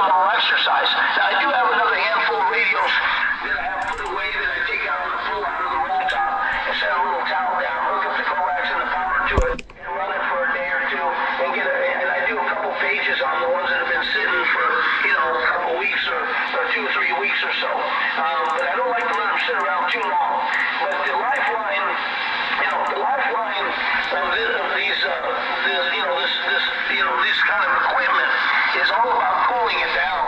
minimal exercise. Now, I do have another handful of radios that I have put away that I take out on the floor out of the roll top and set a little towel down, hook up the coax and the power to it, and run it for a day or two, and I do a couple pages on the ones that have been sitting for, a couple weeks or 2 or 3 weeks or so. But I don't like to let them sit around too long. But the lifeline this kind of equipment is all about cooling it down.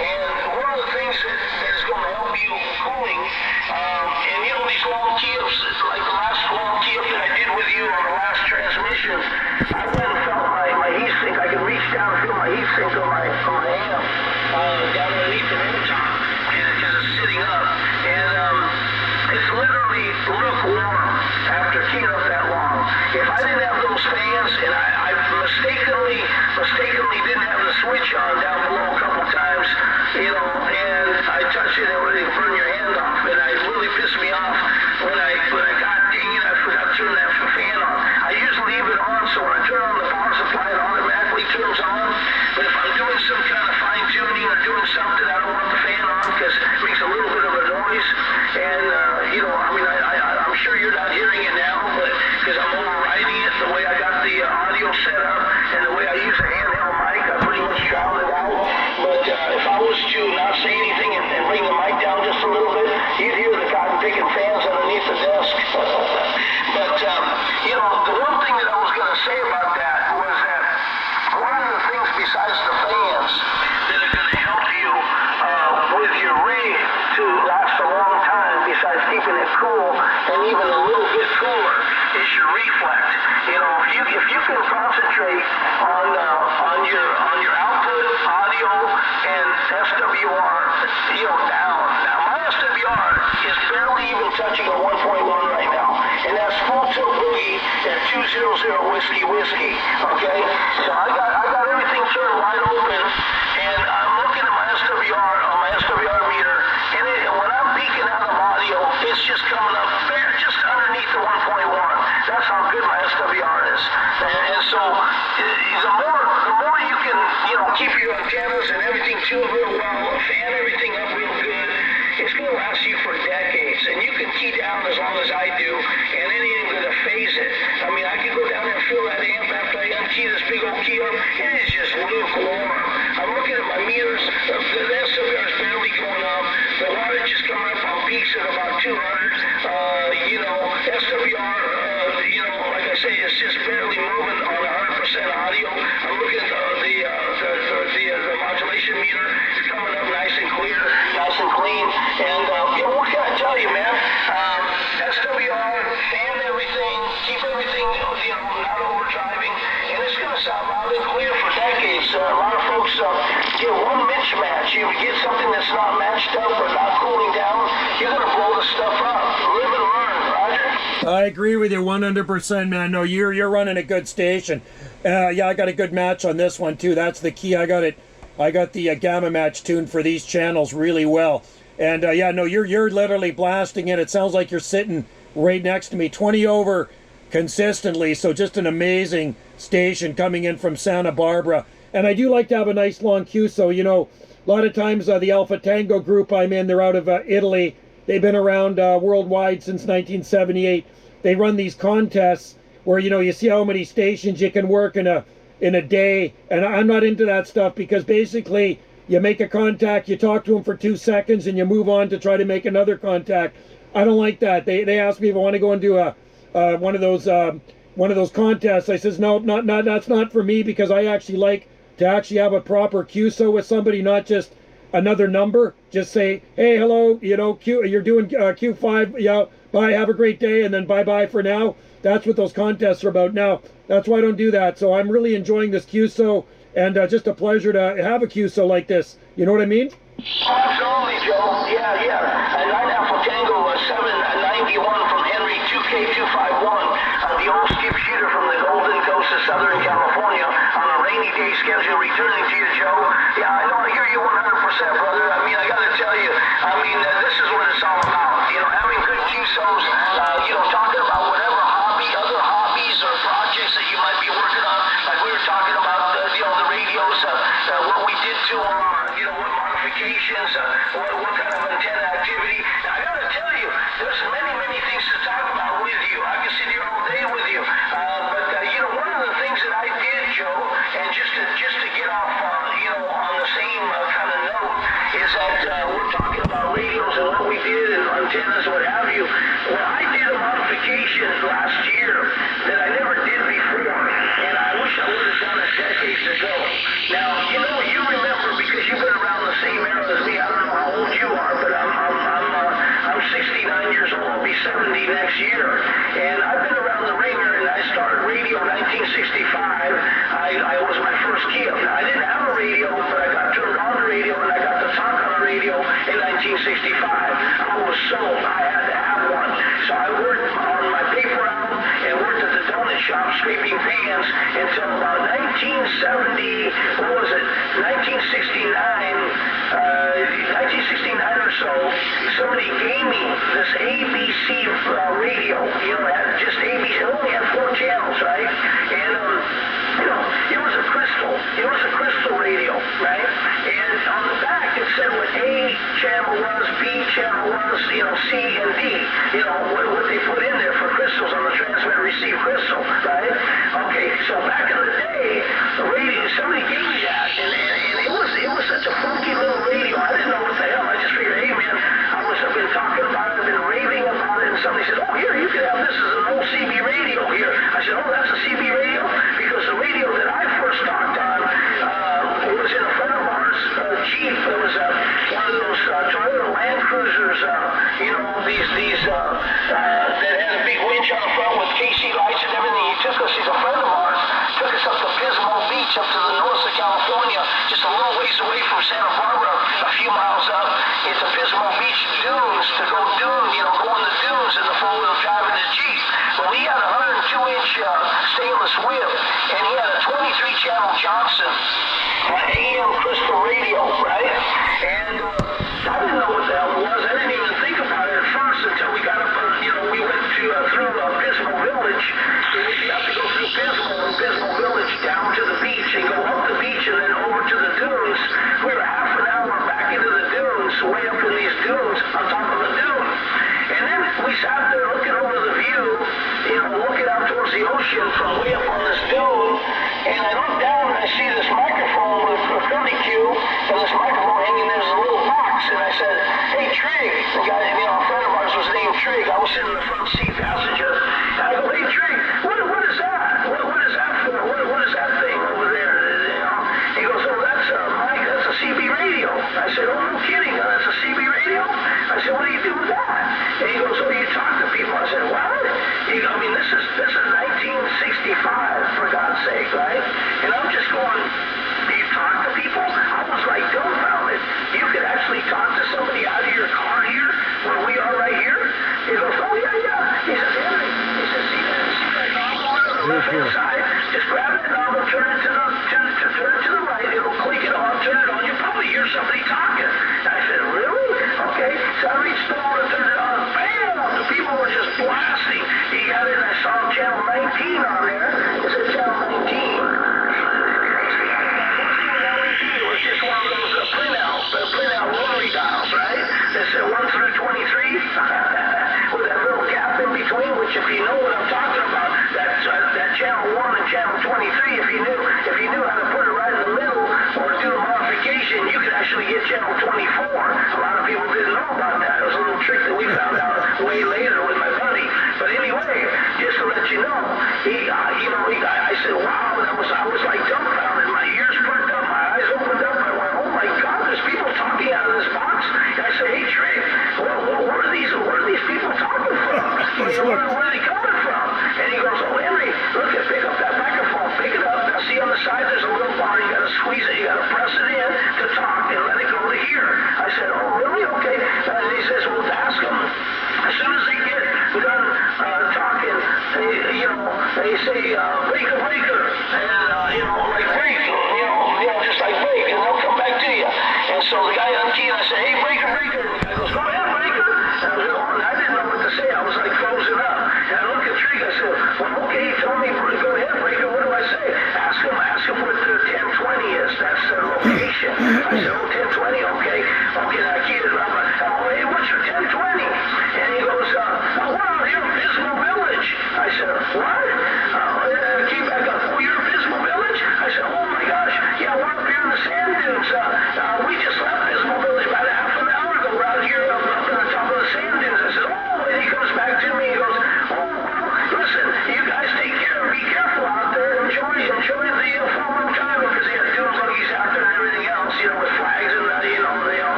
And one of the things that is going to help you cooling, and these long key-ups, like the last long key-up that I did with you on the last transmission, I went and felt my heat sink. I could reach down and feel my heat sink on my amp down underneath the roll top, because it's sitting up. And it's literally lukewarm after keying up that long. If I didn't have those fans, and I mistakenly didn't have the switch on down below a couple times, and I touched it and it would burn your hand off, and it really pissed me off when I got, dang it, I forgot to turn that fan on. I usually leave it on, so when I turn on the power supply, it automatically turns on. But if I'm doing some kind of fine tuning or doing something, I don't want the fan on because it makes a little bit of a noise. And I'm sure you're not hearing it now, but because I'm overriding it the way I got the audio set up and the way I use a handheld mic, I pretty much drowned it out. But if I was to not say anything and bring the mic down just a little bit, you'd hear the cotton picking fans underneath the desk. But the one thing that I was going to say about that was that one of the things besides the fans that are going to help you with your rig to last a long time, besides keeping it cool and even a little bit cooler, is your reflect. If you can concentrate on your output, audio, and SWR, down. Now my SWR is barely even touching a 1.1 right now, and that's full tilt boogie at 200 whiskey. Okay, so I got everything turned wide open, and I'm looking at my SWR on my SWR meter, and when I'm peaking out of audio, it's just coming up just underneath the 1.1. That's how good my SWR is. And so the more you can, keep your antennas and everything tuned real well, fan everything up real good, it's going to last you for decades. And you can key down as long as I do, and it ain't going to phase it. I mean, I can go down there and feel that amp after I unkey this big old key up. It is just lukewarm. I'm looking at my meters. The SWR is barely going up. The wattage is coming up on peaks at about 200. SWR, like I say, it's just barely moving on 100% audio. I'm looking at the modulation meter. It's coming up nice and clear, nice and clean. And what can I tell you, man? SWR, fan everything, keep everything, not overdriving, and it's going to sound loud and clear for decades. A lot of folks get one mismatch. You get something that's not matched up or not cooling down, you're going to blow the stuff up. Live and learn, Roger. I agree with you 100%, man. No, you're running a good station. I got a good match on this one too. That's the key. I got the gamma match tuned for these channels really well. And you're literally blasting it. It sounds like you're sitting right next to me, 20 over consistently. So just an amazing station coming in from Santa Barbara. And I do like to have a nice long QSO. A lot of times the Alpha Tango group I'm in, they're out of Italy. They've been around worldwide since 1978. They run these contests where you see how many stations you can work in a day, and I'm not into that stuff because basically you make a contact, you talk to them for 2 seconds, and you move on to try to make another contact. I don't like that. They asked me if I want to go and do one of those contests. I says no, not that's not for me, because I actually like to actually have a proper QSO with somebody, not just another number. Just say, hey, hello, you're doing Q5, yeah, bye, have a great day, and then bye for now. That's what those contests are about. Now, that's why I don't do that. So I'm really enjoying this QSO, and just a pleasure to have a QSO like this. You know what I mean? Absolutely, Joe. Yeah. And 9 Alpha Tango 791 from Henry 2K251, the old skip shooter from the Golden Coast of Southern California, on a rainy day schedule, returning to you, Joe. Yeah, I know, I hear you 100%, brother. I mean, I got to tell you, this is what it's all about. Having good QSOs, talking about whatever other hobbies or projects that you might be working on, like we were talking about, the radios, what we did to them, is that we're talking about radios and what we did and antennas and what have you. Well, I did a modification last year that I never did before, and I wish I would have done it decades ago. Now, you remember because you've been around the same era as me. I don't know how old you are, but I'm 69 years old. I'll be 70 next year, and I've been around the ringer. And I started radio in 1965. I was my first kid. I didn't have a radio, but I got turned on the radio, and I got to talk on the radio in 1965. I was sold. I had to have one. So I worked on my paper route and worked at the donut shop scraping pans until about 1970, what was it, 1969 or so, somebody gave me this ABC radio. It had just ABC. It only had 4 channels, right? And, it was a crystal. It was a crystal radio, right? And on the back it said what A channel was, B channel was, C and D. What they put in there for crystals on the transmit receive crystal, right? Okay, so back in the day, the radio, somebody gave me that, and it was such a funky little radio. I didn't know what the hell. I just figured, hey man, I've been talking about it, I've been raving about it, and somebody said, oh here, you can have this as an old CB radio here. I said, oh that's a CB radio? Because the radio that I first talked on, it was in a friend of ours, Jeep. It was one of those Toyota Land Cruisers, these that had a big winch on the front with KC lights and everything. He took us, he's a friend of ours, took us up to Pismo Beach, up to the north of California, just a little ways away from Santa Barbara, a few miles up. It's the Pismo Beach dunes to go go in the dunes in the four-wheel drive in the Jeep. Well, he had a 102-inch stainless whip, and he had a 23-channel Johnson AM crystal radio, right? And I didn't know what the hell it was. I didn't even think about it at first until we got up, we went through Pismo Village. So we have to go through Pismo Village down to the beach and go up the beach and then over to the dunes. We were half an hour back into the dunes, way up in these dunes, on top of the dune. And then we sat there looking over the view, looking out towards the ocean from way up on this dune, and I look down and I see this microphone with a 30 cube, and this microphone hanging there is a little box, and I said, hey Trig, the guy, a friend of ours was named Trig. I was sitting in the front seat passenger, and I go, hey Trig, what is that? What is that for? What is that thing over there? He goes, oh, that's Mike, that's a CB radio. I said, oh, no kidding, that's a CB radio? I said, what do you do with that? And he goes, oh, you talk to people. I said, what? This is 1965, for God's sake, right? And I'm just going, do you talk to people? I was like dumbfounded. You could actually talk to somebody out of your car here, where we are right here? He goes, oh, yeah. He says, Henry, see that knob on the left-hand side? Just grab that knob and turn it to the right. It'll click it on, turn it on. You'll probably hear somebody talking. I said, really? Okay. So I reached over and turned it on. Bam! The people were just blasting. He got it, and I saw channel 19 on there. It said channel 19. It was just one of those print-out rotary dials, right? That said 1 through 23 with that little gap in between, which if you know what I'm talking about, that channel 1 and channel 23, if you knew how to put it right in the middle or do a modification, you could actually get channel 24. A lot of people didn't know about that.